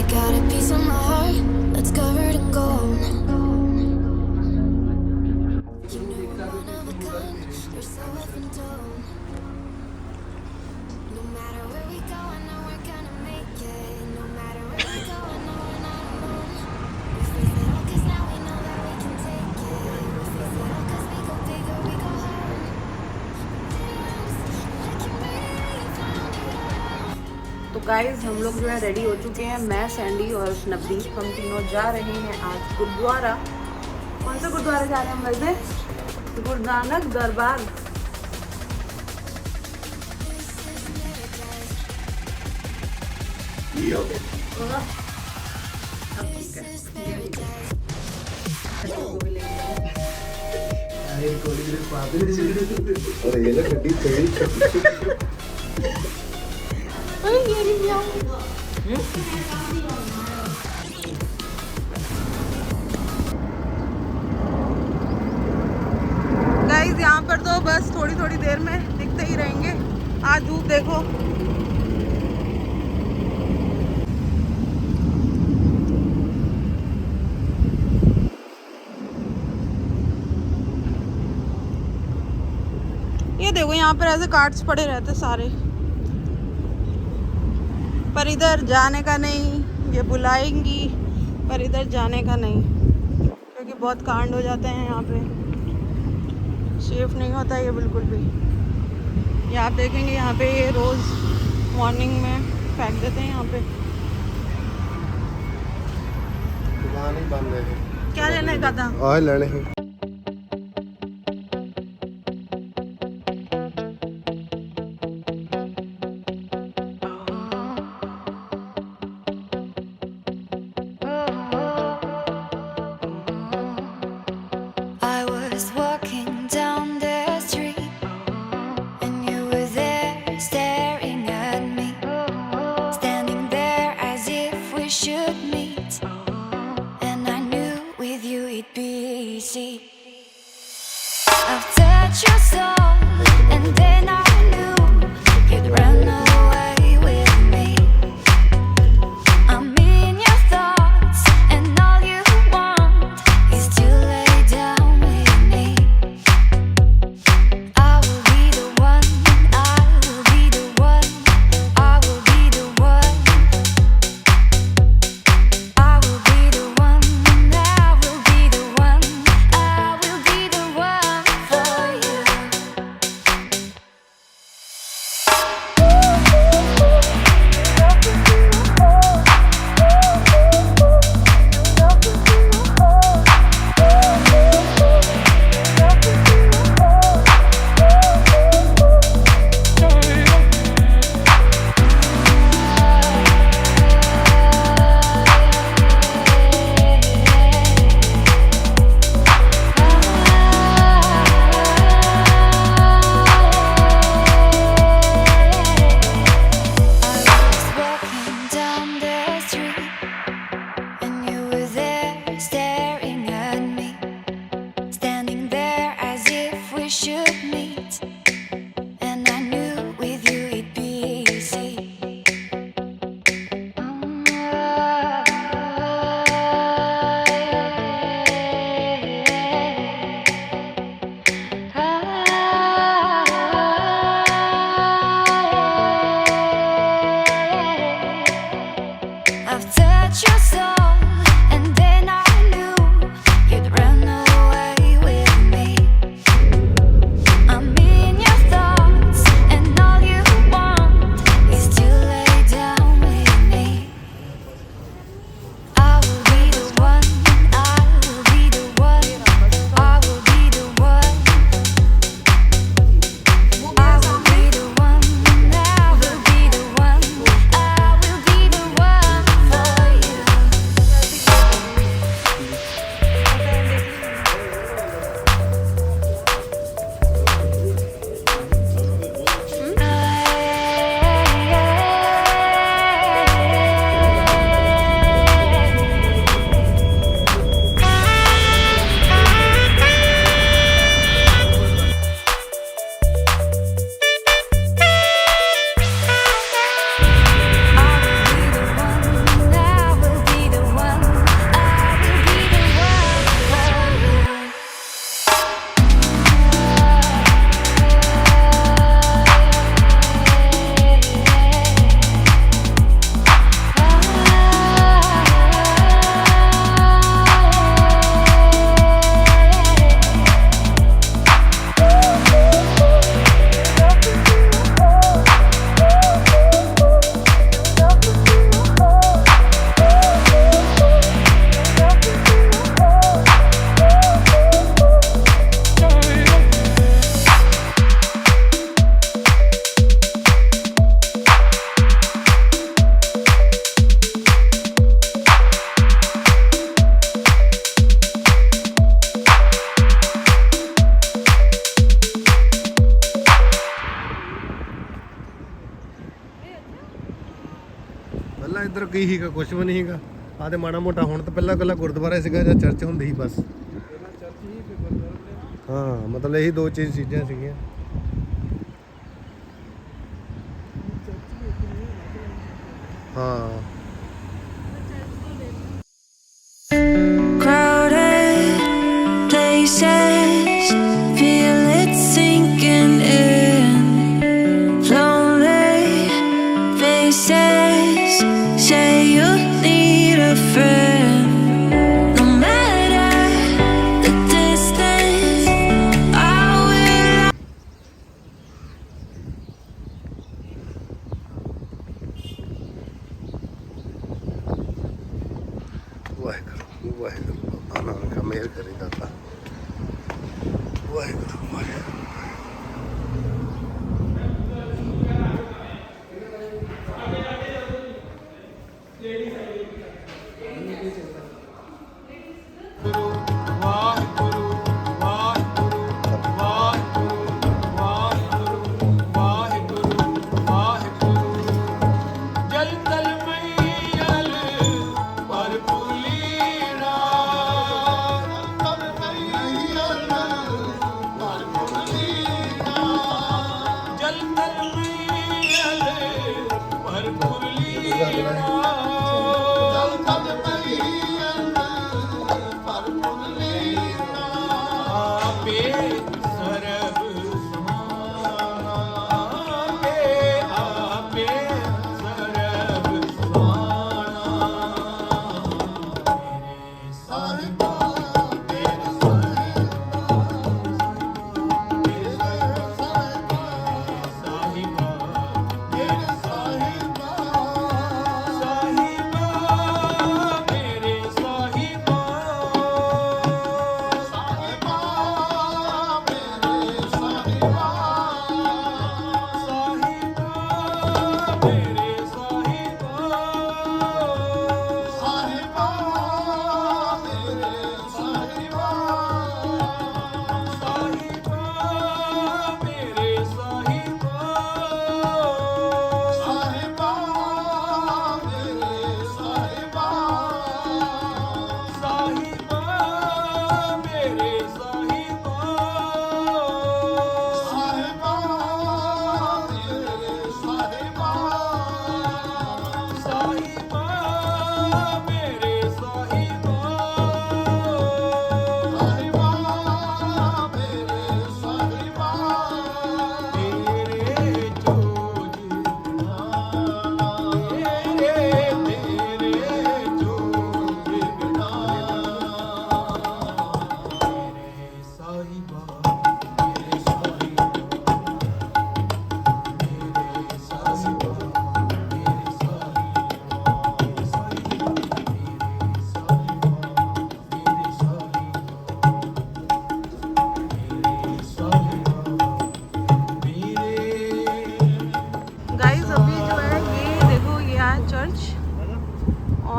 got a piece of my heart that's covered in gold. You know we're one of a kind, we're so often told. No matter where we go, I know we're gonna make it. No matter where we go, I know we're not alone. We face it all 'cause now we know that we can take it. We face it all 'cause we go bigger, we go hard. तो guys हम लोग जो है ready हो चुके हैं। मैं, Sandy और नवदीप, हम तीनों जा रहे हैं आज गुरुद्वारा। कौन सा गुरुद्वारा जा रहे हैं हम वैसे? गुरु नानक दरबार। गाइस यहाँ पर तो बस थोड़ी थोड़ी देर में दिखते ही रहेंगे। आज धूप देखो। ये देखो यहाँ पर ऐसे कार्ड्स पड़े रहते सारे, पर इधर जाने का नहीं। ये बुलाएंगी पर इधर जाने का नहीं, क्योंकि बहुत कांड हो जाते हैं यहाँ पे। सेफ नहीं होता ये बिल्कुल भी। ये आप देखेंगे यहाँ पे ये रोज़ मॉर्निंग में फेंक देते हैं यहाँ पे। क्या लेने का था? ऑयल लेने हैं। I was walking down the street and you were there staring at me, standing there as if we should meet, and I knew with you it'd be easy. I've touched your soul and then I knew you'd run away with me. I'm in your thoughts and all you want is to lay down with me. I will be the one, I will be the one, I will be the one. I will be the one, I will be the one, I will be the one for you. I was walking down the street and you were there staring at me, standing there as if we should meet, and I knew with you it'd be easy. I've touched your soul and then I knew you'd run away with me. I'm in your thoughts and all you want is to lay down with me. I will be the one, I will be the one, I will be the one. I will be the one, I will be the one, I will be the one for you. ਪਹਿਲਾਂ ਇੱਧਰ ਕੀ ਸੀਗਾ, ਕੁਛ ਵੀ ਨਹੀਂ ਸੀਗਾ। ਆਹ ਤੇ ਮਾੜਾ ਮੋਟਾ ਹੁਣ ਤਾਂ ਪਹਿਲਾਂ ਗੁਰਦੁਆਰਾ ਸੀਗਾ ਜਾਂ ਚਰਚ ਹੁੰਦੀ ਸੀ ਬਸ। ਹਾਂ ਮਤਲਬ ਇਹੀ ਦੋ ਚੀਜ਼ਾਂ ਸੀਗੀਆਂ। ਹਾਂ Crowded places, feel it sinking in. Lonely faces, say you need a friend. No matter the distance, I will. Waheguru Waheguru, Baba Nanak ਮਿਹਰ ਕਰੀ ਦਾਤਾ। ਵਾਹਿਗੁਰੂ ਵਾਹਿਗੁਰੂ।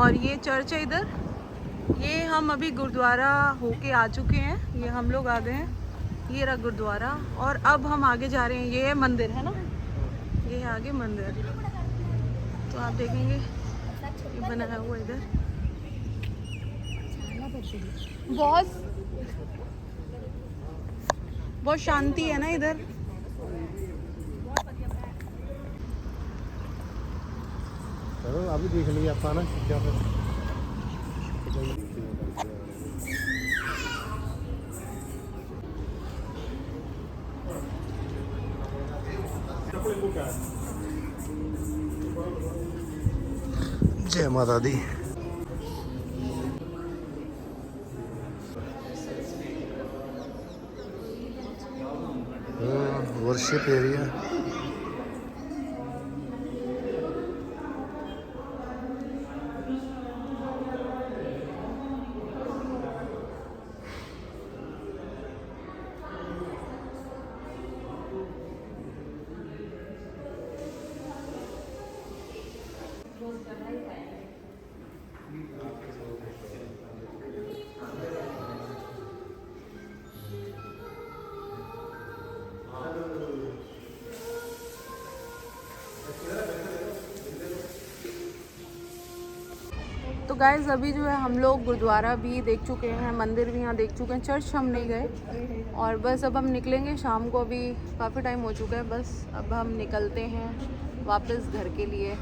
और ये चर्च है इधर। ये हम अभी गुरुद्वारा होके आ चुके हैं, ये हम लोग आ गए हैं। ये रहा गुरुद्वारा और अब हम आगे जा रहे हैं। ये मंदिर है ना, ये है आगे मंदिर। तो आप देखेंगे ये बनाया हुआ इधर बहुत शांति है ना इधर। चलो अभी देख लिए आप ना क्या फिर। जय माता दी। Worship area. तो गाइज़ अभी जो है हम लोग गुरुद्वारा भी देख चुके हैं, मंदिर भी यहाँ देख चुके हैं, चर्च हम नहीं गए। और बस अब हम निकलेंगे शाम को, अभी काफ़ी टाइम हो चुका है, बस अब हम निकलते हैं वापस घर के लिए।